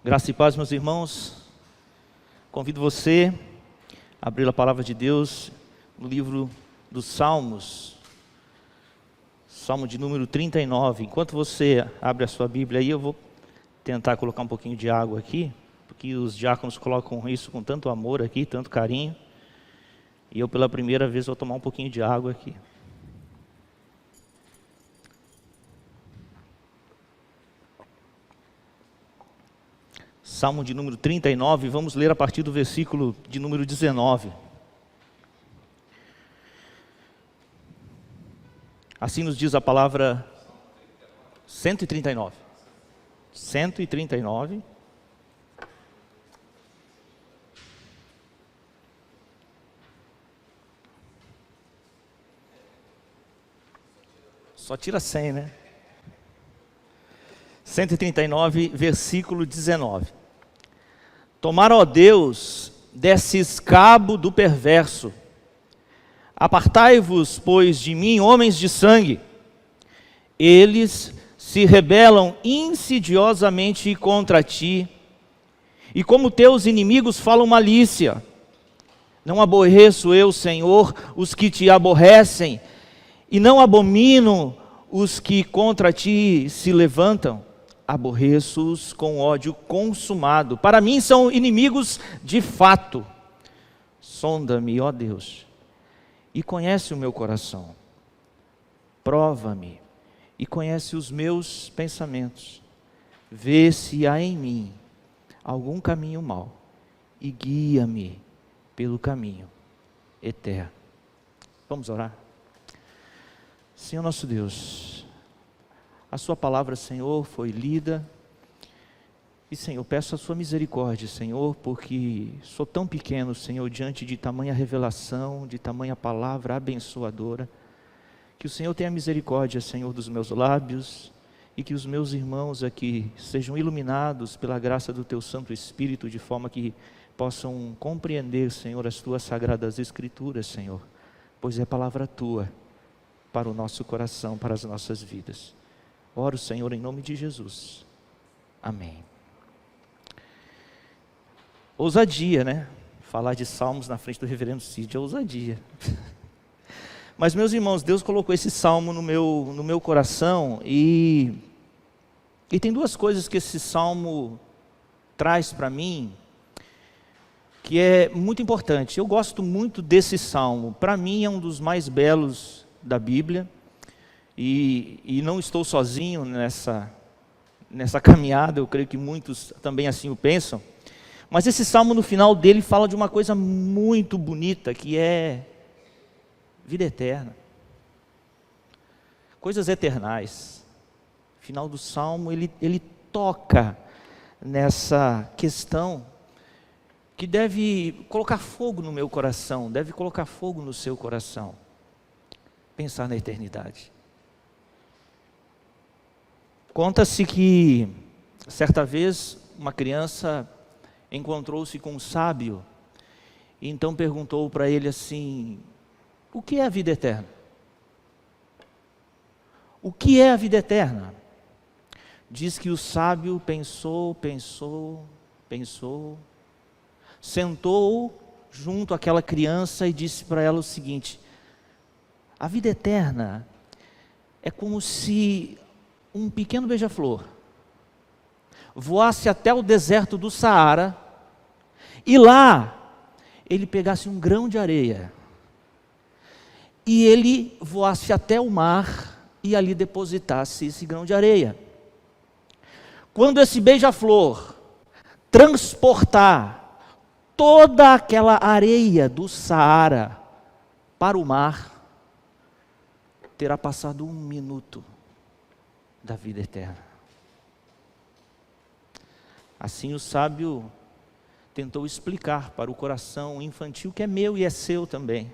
Graça e paz, meus irmãos. Convido você a abrir a palavra de Deus no livro dos Salmos, Salmo de número 39. Enquanto você abre a sua Bíblia aí, eu vou tentar colocar um pouquinho de água aqui, porque os diáconos colocam isso com tanto amor aqui, tanto carinho. E eu pela primeira vez vou tomar um pouquinho de água aqui. Salmo de número 39, vamos ler a partir do versículo de número 19. Assim nos diz a palavra 139. 139. Só tira 100, né? 139, versículo 19. Tomara, ó Deus, desses cabo do perverso. Apartai-vos, pois, de mim, homens de sangue. Eles se rebelam insidiosamente contra ti, e como teus inimigos falam malícia. Não aborreço eu, Senhor, os que te aborrecem, e não abomino os que contra ti se levantam. Aborreço-os com ódio consumado. Para mim são inimigos de fato. Sonda-me, ó Deus, e conhece o meu coração. Prova-me e conhece os meus pensamentos. Vê se há em mim algum caminho mau e guia-me pelo caminho eterno. Vamos orar? Senhor nosso Deus, a sua palavra, Senhor, foi lida, e Senhor, peço a sua misericórdia, Senhor, porque sou tão pequeno, Senhor, diante de tamanha revelação, de tamanha palavra abençoadora, que o Senhor tenha misericórdia, Senhor, dos meus lábios, e que os meus irmãos aqui sejam iluminados pela graça do teu Santo Espírito, de forma que possam compreender, Senhor, as tuas sagradas escrituras, Senhor, pois é palavra tua para o nosso coração, para as nossas vidas. Oro, Senhor, em nome de Jesus. Amém. Ousadia, né? Falar de salmos na frente do reverendo Cid é ousadia. Mas, meus irmãos, Deus colocou esse salmo no meu coração e tem duas coisas que esse salmo traz para mim que é muito importante. Eu gosto muito desse salmo. Para mim é um dos mais belos da Bíblia. E não estou sozinho nessa caminhada, eu creio que muitos também assim o pensam. Mas esse salmo, no final dele, fala de uma coisa muito bonita, que é vida eterna. Coisas eternais. No final do salmo, ele toca nessa questão que deve colocar fogo no meu coração, deve colocar fogo no seu coração. Pensar na eternidade. Conta-se que, certa vez, uma criança encontrou-se com um sábio, e então perguntou para ele assim: o que é a vida eterna? O que é a vida eterna? Diz que o sábio pensou, sentou junto àquela criança e disse para ela o seguinte: a vida eterna é como se um pequeno beija-flor voasse até o deserto do Saara e lá ele pegasse um grão de areia e ele voasse até o mar e ali depositasse esse grão de areia. Quando esse beija-flor transportar toda aquela areia do Saara para o mar, terá passado 1 minuto da vida eterna. Assim o sábio tentou explicar para o coração infantil, que é meu e é seu também,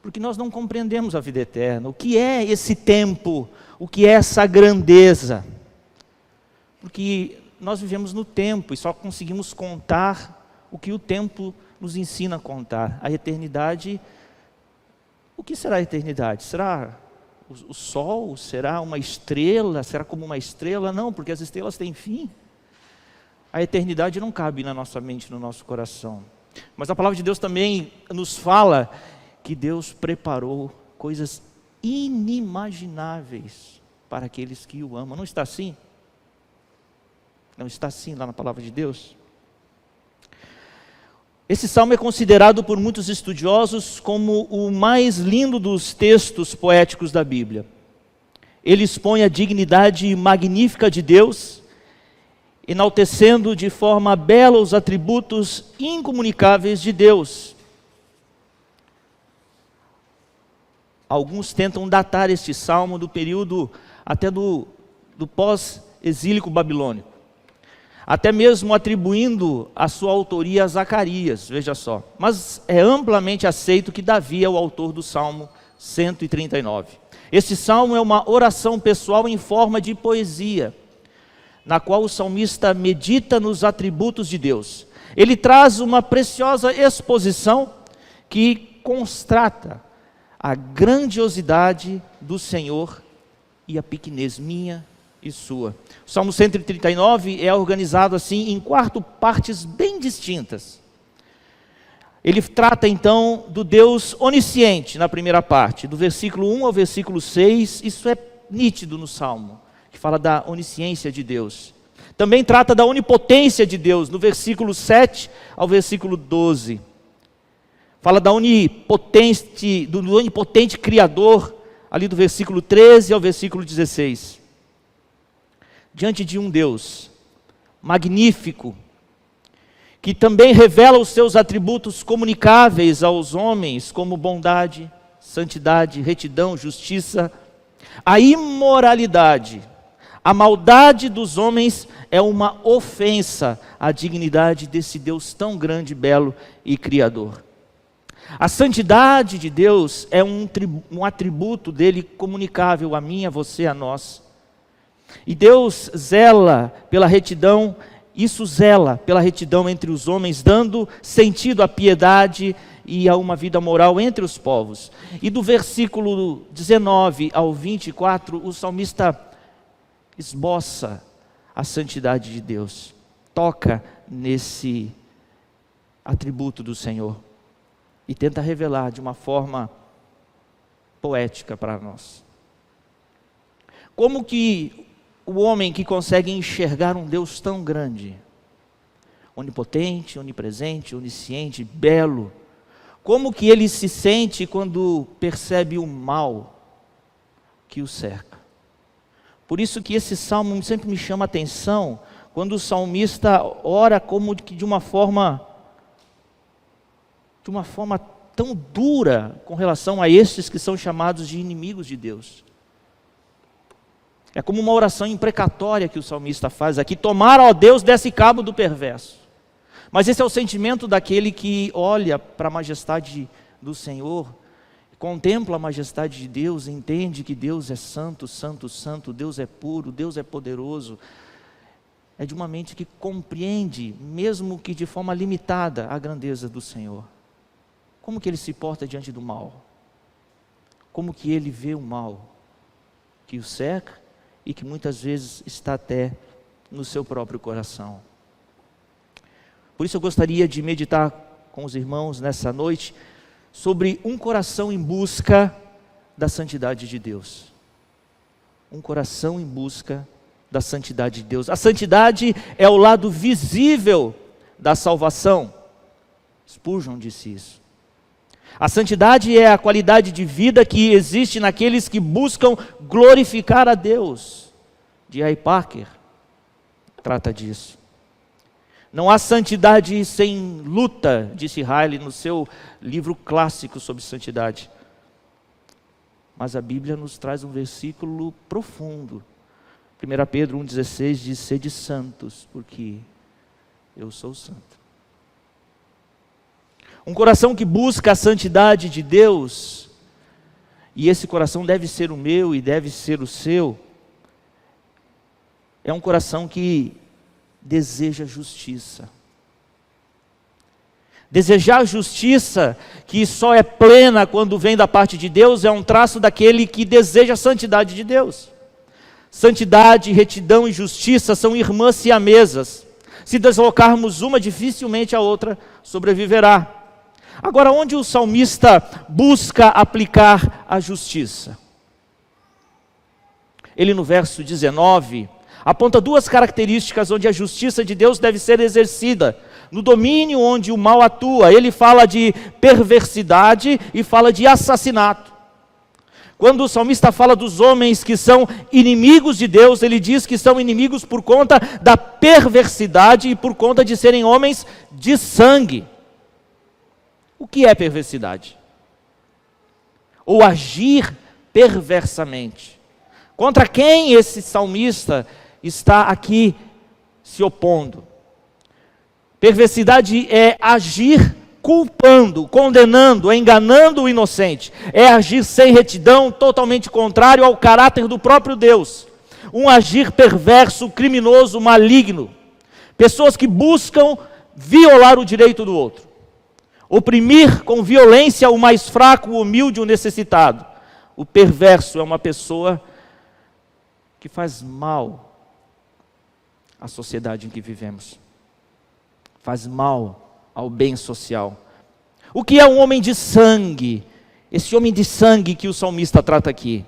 porque nós não compreendemos a vida eterna, o que é esse tempo, o que é essa grandeza, porque nós vivemos no tempo e só conseguimos contar o que o tempo nos ensina a contar. A eternidade, o que será a eternidade? Será o sol? Será uma estrela? Será como uma estrela? Não, porque as estrelas têm fim. A eternidade não cabe na nossa mente, no nosso coração. Mas a palavra de Deus também nos fala que Deus preparou coisas inimagináveis para aqueles que o amam. Não está assim? Não está assim lá na palavra de Deus? Esse salmo é considerado por muitos estudiosos como o mais lindo dos textos poéticos da Bíblia. Ele expõe a dignidade magnífica de Deus, enaltecendo de forma bela os atributos incomunicáveis de Deus. Alguns tentam datar este salmo do período até do pós-exílico babilônico, até mesmo atribuindo a sua autoria a Zacarias, veja só. Mas é amplamente aceito que Davi é o autor do Salmo 139. Este salmo é uma oração pessoal em forma de poesia, na qual o salmista medita nos atributos de Deus. Ele traz uma preciosa exposição que constata a grandiosidade do Senhor e a pequenez minha e sua. O Salmo 139 é organizado assim em 4 partes bem distintas. Ele trata então do Deus onisciente na primeira parte, do versículo 1 ao versículo 6, isso é nítido no Salmo, que fala da onisciência de Deus. Também trata da onipotência de Deus, no versículo 7 ao versículo 12. Fala da do onipotente Criador, ali do versículo 13 ao versículo 16. Diante de um Deus magnífico, que também revela os seus atributos comunicáveis aos homens, como bondade, santidade, retidão, justiça, a imoralidade, a maldade dos homens é uma ofensa à dignidade desse Deus tão grande, belo e criador. A santidade de Deus é um atributo dele comunicável a mim, a você, a nós. E Deus zela pela retidão, isso zela pela retidão entre os homens, dando sentido à piedade e a uma vida moral entre os povos. E do versículo 19 ao 24, o salmista esboça a santidade de Deus, toca nesse atributo do Senhor e tenta revelar de uma forma poética para nós. Como que o homem que consegue enxergar um Deus tão grande, onipotente, onipresente, onisciente, belo, como que ele se sente quando percebe o mal que o cerca? Por isso que esse salmo sempre me chama a atenção, quando o salmista ora como que de uma forma tão dura com relação a estes que são chamados de inimigos de Deus. É como uma oração imprecatória que o salmista faz aqui: tomara, ó Deus, desse cabo do perverso. Mas esse é o sentimento daquele que olha para a majestade do Senhor, contempla a majestade de Deus, entende que Deus é santo, santo, santo, Deus é puro, Deus é poderoso. É de uma mente que compreende, mesmo que de forma limitada, a grandeza do Senhor. Como que ele se porta diante do mal? Como que ele vê o mal que o cerca e que muitas vezes está até no seu próprio coração? Por isso eu gostaria de meditar com os irmãos nessa noite sobre um coração em busca da santidade de Deus. Um coração em busca da santidade de Deus. A santidade é o lado visível da salvação. Spurgeon disse isso. A santidade é a qualidade de vida que existe naqueles que buscam glorificar a Deus. D.A. Packer trata disso. Não há santidade sem luta, disse Riley no seu livro clássico sobre santidade. Mas a Bíblia nos traz um versículo profundo. 1 Pedro 1,16 diz: sede santos, porque eu sou santo. Um coração que busca a santidade de Deus, e esse coração deve ser o meu e deve ser o seu, é um coração que deseja justiça. Desejar justiça, que só é plena quando vem da parte de Deus, é um traço daquele que deseja a santidade de Deus. Santidade, retidão e justiça são irmãs siamesas. Se deslocarmos uma, dificilmente a outra sobreviverá. Agora, onde o salmista busca aplicar a justiça? Ele, no verso 19, aponta duas características onde a justiça de Deus deve ser exercida. No domínio onde o mal atua, ele fala de perversidade e fala de assassinato. Quando o salmista fala dos homens que são inimigos de Deus, ele diz que são inimigos por conta da perversidade e por conta de serem homens de sangue. O que é perversidade? Ou agir perversamente. Contra quem esse salmista está aqui se opondo? Perversidade é agir culpando, condenando, enganando o inocente. É agir sem retidão, totalmente contrário ao caráter do próprio Deus. Um agir perverso, criminoso, maligno. Pessoas que buscam violar o direito do outro. Oprimir com violência o mais fraco, o humilde, o necessitado. O perverso é uma pessoa que faz mal à sociedade em que vivemos. Faz mal ao bem social. O que é um homem de sangue? Esse homem de sangue que o salmista trata aqui.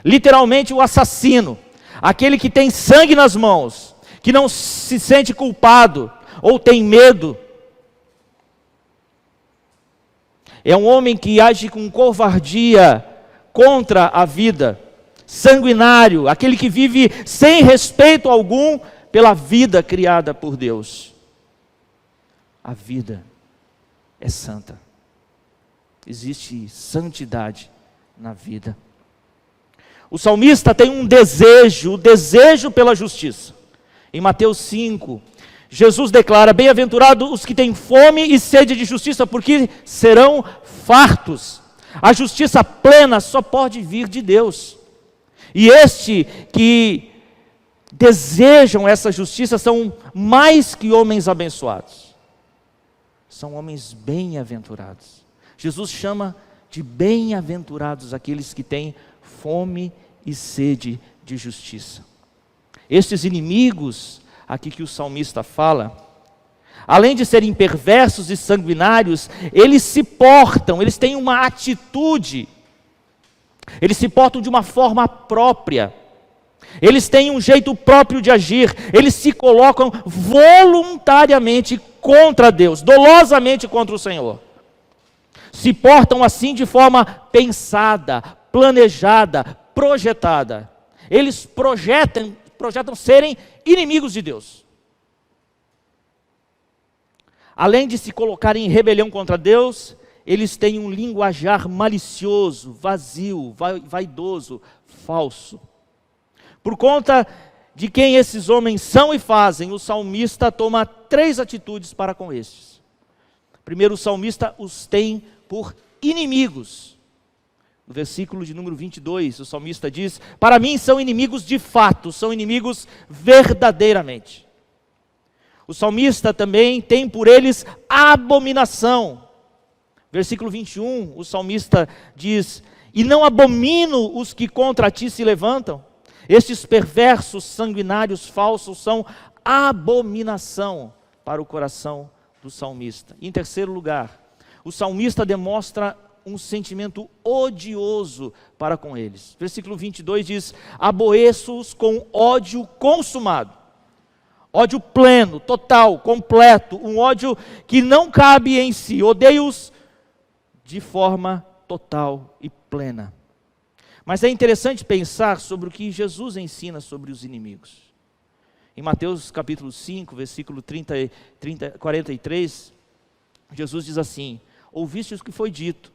Literalmente o assassino. Aquele que tem sangue nas mãos. Que não se sente culpado ou tem medo. É um homem que age com covardia contra a vida. Sanguinário. Aquele que vive sem respeito algum pela vida criada por Deus. A vida é santa. Existe santidade na vida. O salmista tem um desejo, o desejo pela justiça. Em Mateus 5, Jesus declara: bem-aventurados os que têm fome e sede de justiça, porque serão fartos. A justiça plena só pode vir de Deus. E este que desejam essa justiça são mais que homens abençoados. São homens bem-aventurados. Jesus chama de bem-aventurados aqueles que têm fome e sede de justiça. Estes inimigos, aqui que o salmista fala, além de serem perversos e sanguinários, eles se portam, eles têm uma atitude, eles se portam de uma forma própria. Eles têm um jeito próprio de agir, eles se colocam voluntariamente contra Deus, dolosamente contra o Senhor. Se portam assim de forma pensada, planejada, projetada. Eles projetam serem inimigos de Deus. Além de se colocarem em rebelião contra Deus, eles têm um linguajar malicioso, vazio, vaidoso, falso. Por conta de quem esses homens são e fazem, o salmista toma 3 atitudes para com estes. Primeiro, o salmista os tem por inimigos. No versículo de número 22, o salmista diz: para mim são inimigos de fato, são inimigos verdadeiramente. O salmista também tem por eles abominação. Versículo 21, o salmista diz: e não abomino os que contra ti se levantam. Estes perversos, sanguinários, falsos são abominação para o coração do salmista. E em terceiro lugar, o salmista demonstra um sentimento odioso para com eles. Versículo 22 diz: aborreço-os com ódio consumado. Ódio pleno, total, completo, um ódio que não cabe em si. Odeio-os de forma total e plena. Mas é interessante pensar sobre o que Jesus ensina sobre os inimigos. Em Mateus capítulo 5, versículo 43, Jesus diz assim: ouviste o que foi dito,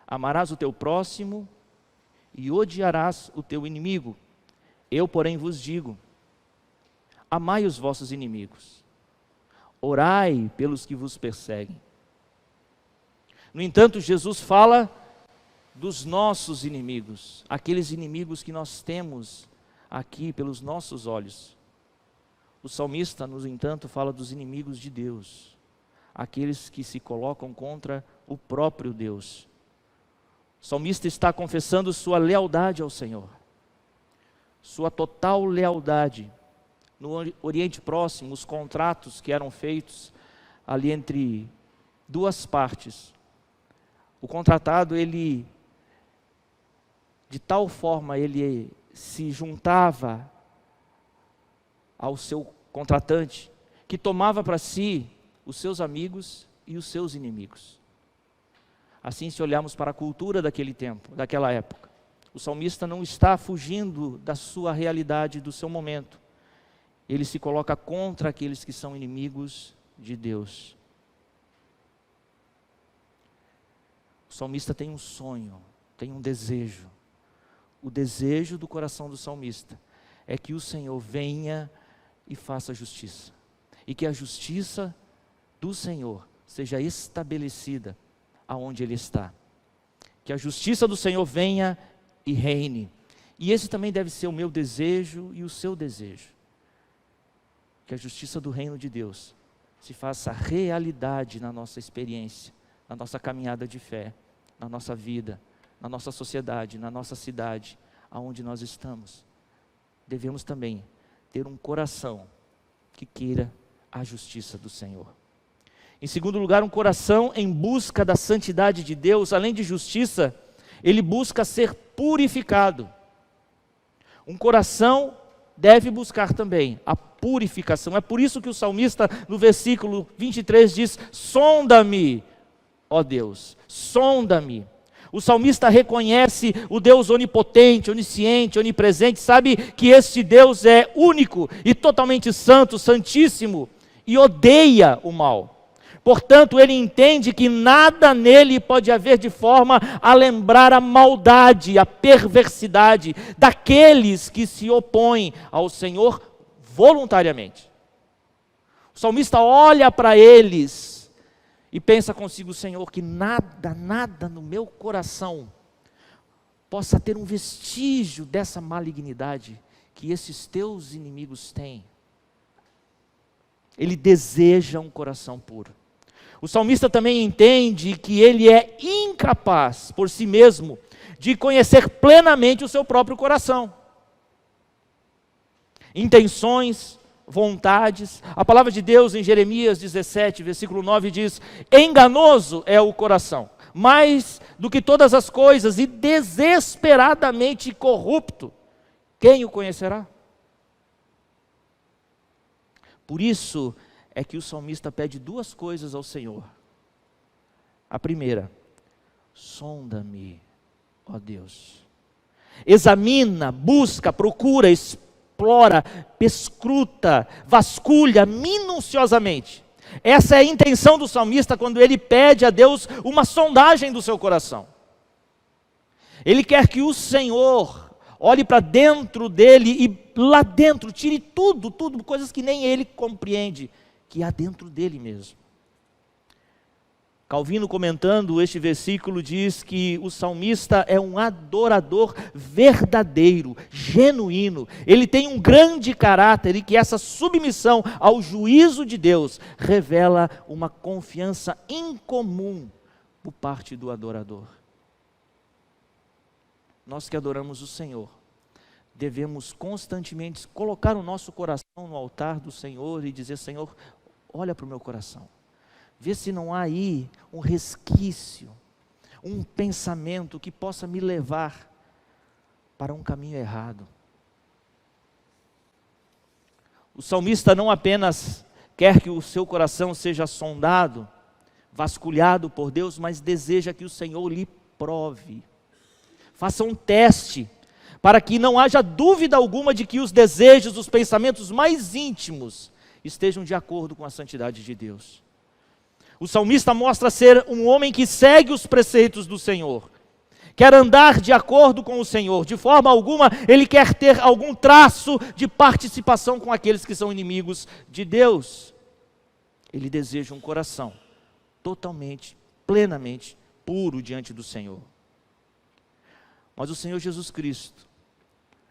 amarás o teu próximo e odiarás o teu inimigo. Eu, porém, vos digo, amai os vossos inimigos, orai pelos que vos perseguem. No entanto, Jesus fala dos nossos inimigos, aqueles inimigos que nós temos aqui pelos nossos olhos. O salmista, no entanto, fala dos inimigos de Deus, aqueles que se colocam contra o próprio Deus. O salmista está confessando sua lealdade ao Senhor, sua total lealdade no Oriente Próximo, os contratos que eram feitos ali entre duas partes. O contratado, ele, de tal forma, ele se juntava ao seu contratante, que tomava para si os seus amigos e os seus inimigos. Assim, se olharmos para a cultura daquele tempo, daquela época, o salmista não está fugindo da sua realidade, do seu momento. Ele se coloca contra aqueles que são inimigos de Deus. O salmista tem um sonho, tem um desejo. O desejo do coração do salmista é que o Senhor venha e faça justiça. E que a justiça do Senhor seja estabelecida aonde Ele está. Que a justiça do Senhor venha e reine. E esse também deve ser o meu desejo e o seu desejo. Que a justiça do reino de Deus se faça realidade na nossa experiência, na nossa caminhada de fé, na nossa vida, na nossa sociedade, na nossa cidade, aonde nós estamos. Devemos também ter um coração que queira a justiça do Senhor. Em segundo lugar, um coração em busca da santidade de Deus, além de justiça, ele busca ser purificado. Um coração deve buscar também a purificação. É por isso que o salmista, no versículo 23, diz: sonda-me, ó Deus, sonda-me. O salmista reconhece o Deus onipotente, onisciente, onipresente, sabe que este Deus é único e totalmente santo, santíssimo, e odeia o mal. Portanto, ele entende que nada nele pode haver de forma a lembrar a maldade, a perversidade daqueles que se opõem ao Senhor voluntariamente. O salmista olha para eles e pensa consigo: Senhor, que nada no meu coração possa ter um vestígio dessa malignidade que esses teus inimigos têm. Ele deseja um coração puro. O salmista também entende que ele é incapaz, por si mesmo, de conhecer plenamente o seu próprio coração. Intenções, vontades. A palavra de Deus em Jeremias 17, versículo 9 diz: enganoso é o coração, mais do que todas as coisas, e desesperadamente corrupto. Quem o conhecerá? Por isso é que o salmista pede duas coisas ao Senhor. A primeira: sonda-me, ó Deus. Examina, busca, procura, explora, perscruta, vasculha minuciosamente. Essa é a intenção do salmista quando ele pede a Deus uma sondagem do seu coração. Ele quer que o Senhor olhe para dentro dele e lá dentro tire tudo, coisas que nem ele compreende, que há dentro dele mesmo. Calvino, comentando este versículo, diz que o salmista é um adorador verdadeiro, genuíno. Ele tem um grande caráter e que essa submissão ao juízo de Deus revela uma confiança incomum por parte do adorador. Nós que adoramos o Senhor, devemos constantemente colocar o nosso coração no altar do Senhor e dizer: Senhor, olha para o meu coração. Vê se não há aí um resquício, um pensamento que possa me levar para um caminho errado. O salmista não apenas quer que o seu coração seja sondado, vasculhado por Deus, mas deseja que o Senhor lhe prove. Faça um teste, para que não haja dúvida alguma de que os desejos, os pensamentos mais íntimos estejam de acordo com a santidade de Deus. O salmista mostra ser um homem que segue os preceitos do Senhor, quer andar de acordo com o Senhor, de forma alguma ele quer ter algum traço de participação com aqueles que são inimigos de Deus. Ele deseja um coração totalmente, plenamente puro diante do Senhor. Mas o Senhor Jesus Cristo,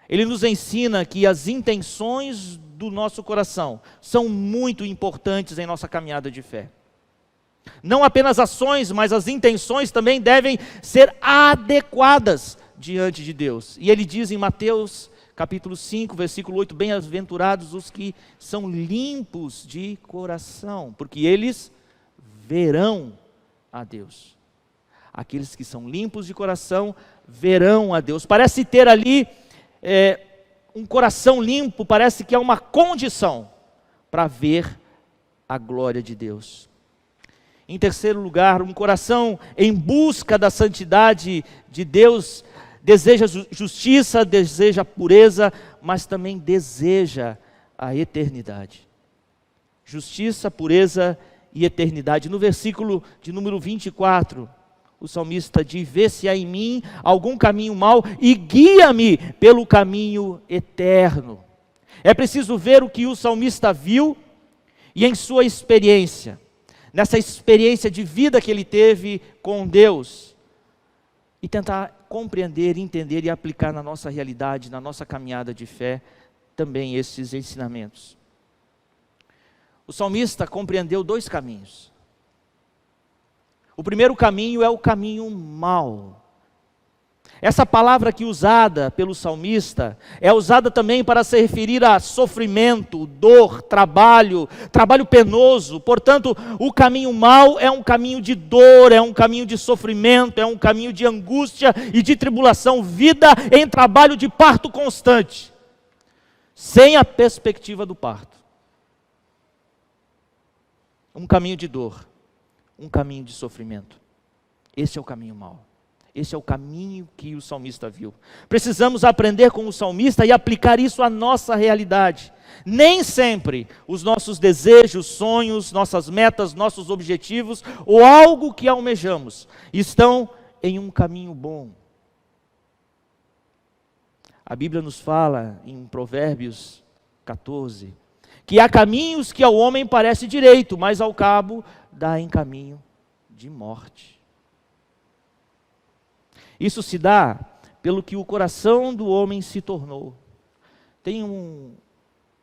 Ele nos ensina que as intenções do nosso coração são muito importantes em nossa caminhada de fé. Não apenas ações, mas as intenções também devem ser adequadas diante de Deus. E Ele diz em Mateus capítulo 5, versículo 8, bem-aventurados os que são limpos de coração, porque eles verão a Deus. Aqueles que são limpos de coração verão a Deus. Parece ter ali um coração limpo, parece que é uma condição para ver a glória de Deus. Em terceiro lugar, um coração em busca da santidade de Deus deseja justiça, deseja pureza, mas também deseja a eternidade. Justiça, pureza e eternidade. No versículo de número 24, o salmista diz: vê se há em mim algum caminho mau e guia-me pelo caminho eterno. É preciso ver o que o salmista viu e em sua experiência, nessa experiência de vida que ele teve com Deus, e tentar compreender, entender e aplicar na nossa realidade, na nossa caminhada de fé, também esses ensinamentos. O salmista compreendeu dois caminhos. O primeiro caminho é o caminho mau. Essa palavra aqui usada pelo salmista é usada também para se referir a sofrimento, dor, trabalho penoso. Portanto, o caminho mau é um caminho de dor, é um caminho de sofrimento, é um caminho de angústia e de tribulação, vida em trabalho de parto constante, sem a perspectiva do parto. Um caminho de dor, um caminho de sofrimento. Esse é o caminho mau. Esse é o caminho que o salmista viu. Precisamos aprender com o salmista e aplicar isso à nossa realidade. Nem sempre os nossos desejos, sonhos, nossas metas, nossos objetivos ou algo que almejamos estão em um caminho bom. A Bíblia nos fala em Provérbios 14 que há caminhos que ao homem parece direito, mas ao cabo dá em caminho de morte. Isso se dá pelo que o coração do homem se tornou. Tem um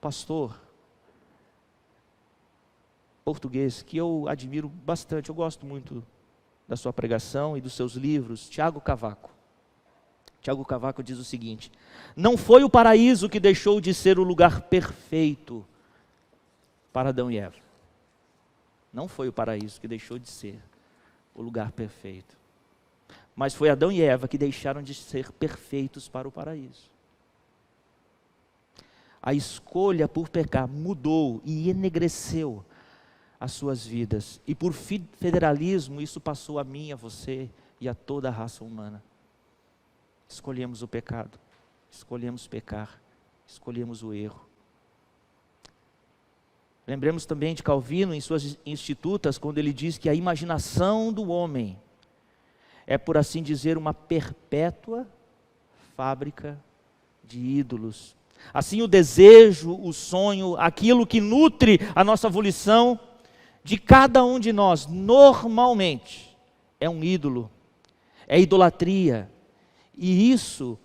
pastor português que eu admiro bastante, eu gosto muito da sua pregação e dos seus livros, Tiago Cavaco. Tiago Cavaco diz o seguinte: não foi o paraíso que deixou de ser o lugar perfeito para Adão e Eva. Não foi o paraíso que deixou de ser o lugar perfeito. Mas foi Adão e Eva que deixaram de ser perfeitos para o paraíso. A escolha por pecar mudou e enegreceu as suas vidas. E por federalismo isso passou a mim, a você e a toda a raça humana. Escolhemos o pecado, escolhemos pecar, escolhemos o erro. Lembremos também de Calvino em suas Institutas, quando ele diz que a imaginação do homem é, por assim dizer, uma perpétua fábrica de ídolos. Assim, o desejo, o sonho, aquilo que nutre a nossa volição de cada um de nós, normalmente, é um ídolo, é idolatria. E isso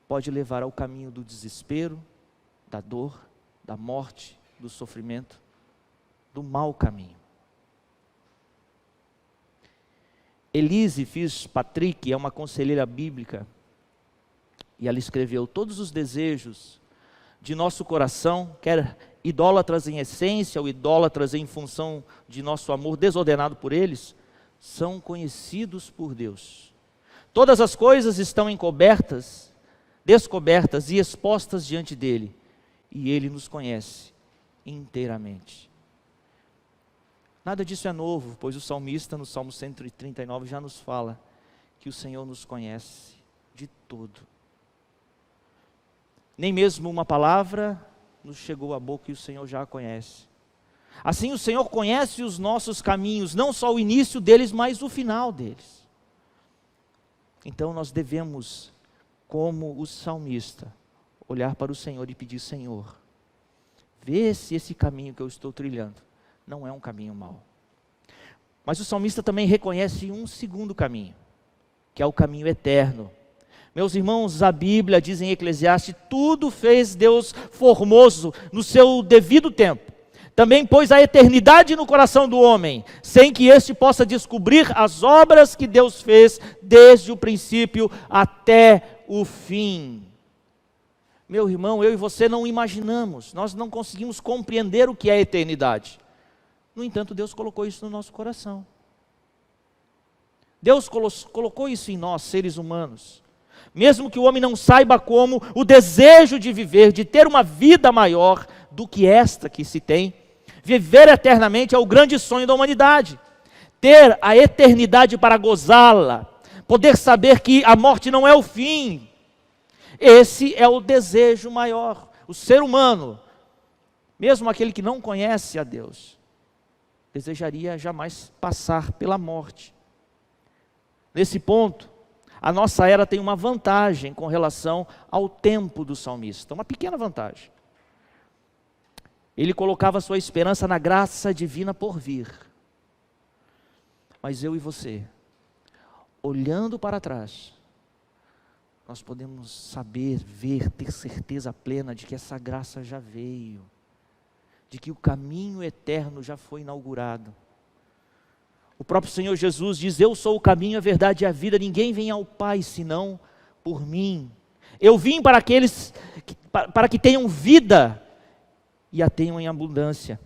pode levar ao caminho do desespero, da dor, da morte, do sofrimento, do mau caminho. Elise Fitzpatrick é uma conselheira bíblica e ela escreveu: todos os desejos de nosso coração, quer idólatras em essência ou idólatras em função de nosso amor desordenado por eles, são conhecidos por Deus. Todas as coisas estão encobertas, descobertas e expostas diante dele, e ele nos conhece inteiramente. Nada disso é novo, pois o salmista no Salmo 139 já nos fala que o Senhor nos conhece de tudo. Nem mesmo uma palavra nos chegou à boca e o Senhor já a conhece. Assim o Senhor conhece os nossos caminhos, não só o início deles, mas o final deles. Então nós devemos, como o salmista, olhar para o Senhor e pedir: Senhor, vê se esse caminho que eu estou trilhando não é um caminho mau. Mas o salmista também reconhece um segundo caminho, que é o caminho eterno. Meus irmãos, a Bíblia diz em Eclesiastes: tudo fez Deus formoso no seu devido tempo. Também pôs a eternidade no coração do homem, sem que este possa descobrir as obras que Deus fez desde o princípio até o fim. meu irmão, eu e você não imaginamos, nós não conseguimos compreender o que é a eternidade. No entanto, Deus colocou isso no nosso coração. Deus colocou isso em nós, seres humanos. Mesmo que o homem não saiba como, o desejo de viver, de ter uma vida maior do que esta que se tem, viver eternamente é o grande sonho da humanidade. Ter a eternidade para gozá-la, poder saber que a morte não é o fim. Esse é o desejo maior. O ser humano, mesmo aquele que não conhece a Deus, desejaria jamais passar pela morte. Nesse ponto, a nossa era tem uma vantagem com relação ao tempo do salmista, uma pequena vantagem. Ele colocava sua esperança na graça divina por vir. Mas eu e você, olhando para trás, nós podemos saber, ver, ter certeza plena de que essa graça já veio, de que o caminho eterno já foi inaugurado. O próprio Senhor Jesus diz: eu sou o caminho, a verdade e a vida, ninguém vem ao Pai senão por mim. Eu vim para aqueles, para que tenham vida e a tenham em abundância.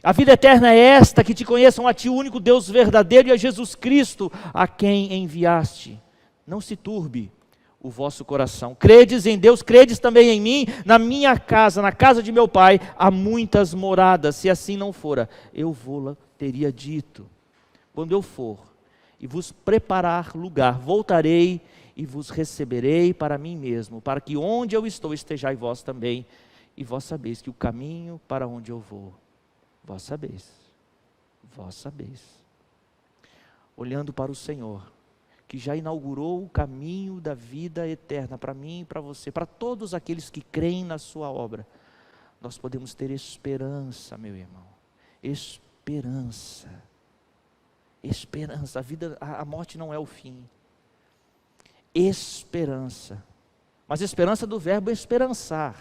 A vida eterna é esta, que te conheçam a ti, o único Deus verdadeiro, e a Jesus Cristo, a quem enviaste. Não se turbe o vosso coração. Credes em Deus, credes também em mim. Na minha casa, na casa de meu Pai, há muitas moradas. Se assim não fora, eu vou-la teria dito. Quando eu for e vos preparar lugar, voltarei e vos receberei para mim mesmo, para que onde eu estou estejais vós também, e vós sabeis que o caminho para onde eu vou, vós sabeis. Olhando para o Senhor, que já inaugurou o caminho da vida eterna para mim e para você, para todos aqueles que creem na sua obra, nós podemos ter esperança, meu irmão, esperança, a morte não é o fim, esperança, mas esperança do verbo esperançar,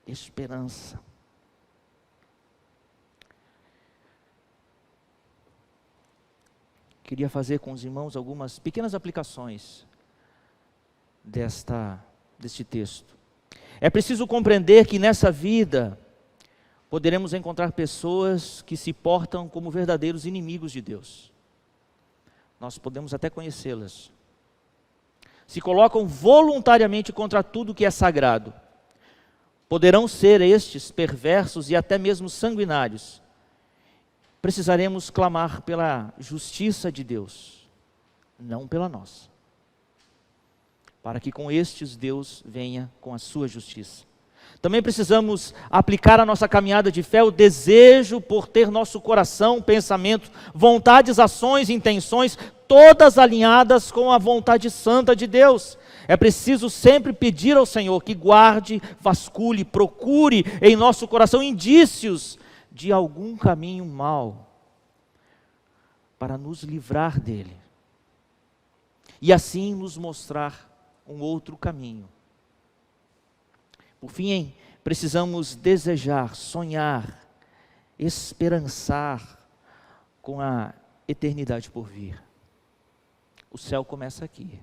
esperança. Queria fazer com os irmãos algumas pequenas aplicações deste texto. É preciso compreender que nessa vida poderemos encontrar pessoas que se portam como verdadeiros inimigos de Deus. Nós podemos até conhecê-las. Se colocam voluntariamente contra tudo que é sagrado. Poderão ser estes perversos e até mesmo sanguinários. Precisaremos clamar pela justiça de Deus, não pela nossa, para que com estes Deus venha com a sua justiça. Também precisamos aplicar à nossa caminhada de fé o desejo por ter nosso coração, pensamento, vontades, ações, intenções, todas alinhadas com a vontade santa de Deus. É preciso sempre pedir ao Senhor que guarde, vasculhe, procure em nosso coração indícios de algum caminho mau, para nos livrar dele, e assim nos mostrar um outro caminho. Por fim, precisamos desejar, sonhar, esperançar com a eternidade por vir. O céu começa aqui,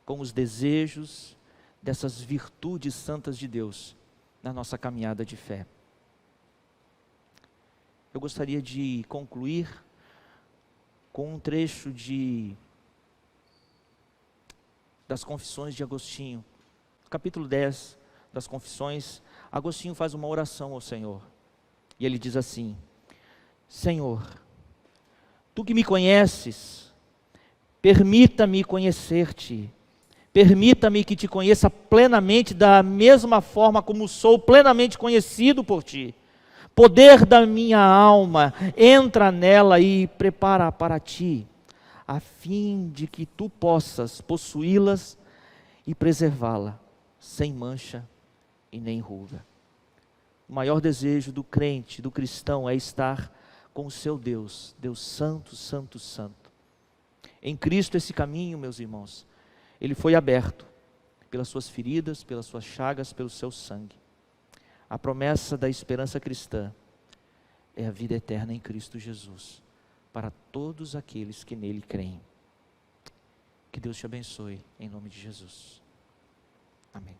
com os desejos dessas virtudes santas de Deus na nossa caminhada de fé. Eu gostaria de concluir com um trecho das Confissões de Agostinho. Capítulo 10 das Confissões, Agostinho faz uma oração ao Senhor. E ele diz assim: Senhor, Tu que me conheces, permita-me conhecer-te. Permita-me que te conheça plenamente da mesma forma como sou plenamente conhecido por Ti. Poder da minha alma, entra nela e prepara para Ti, a fim de que Tu possas possuí-las e preservá-la, sem mancha e nem ruga. O maior desejo do crente, do cristão, é estar com o seu Deus, Deus Santo, Santo, Santo. Em Cristo esse caminho, meus irmãos, ele foi aberto pelas suas feridas, pelas suas chagas, pelo seu sangue. A promessa da esperança cristã é a vida eterna em Cristo Jesus, para todos aqueles que nele creem. Que Deus te abençoe, em nome de Jesus. Amém.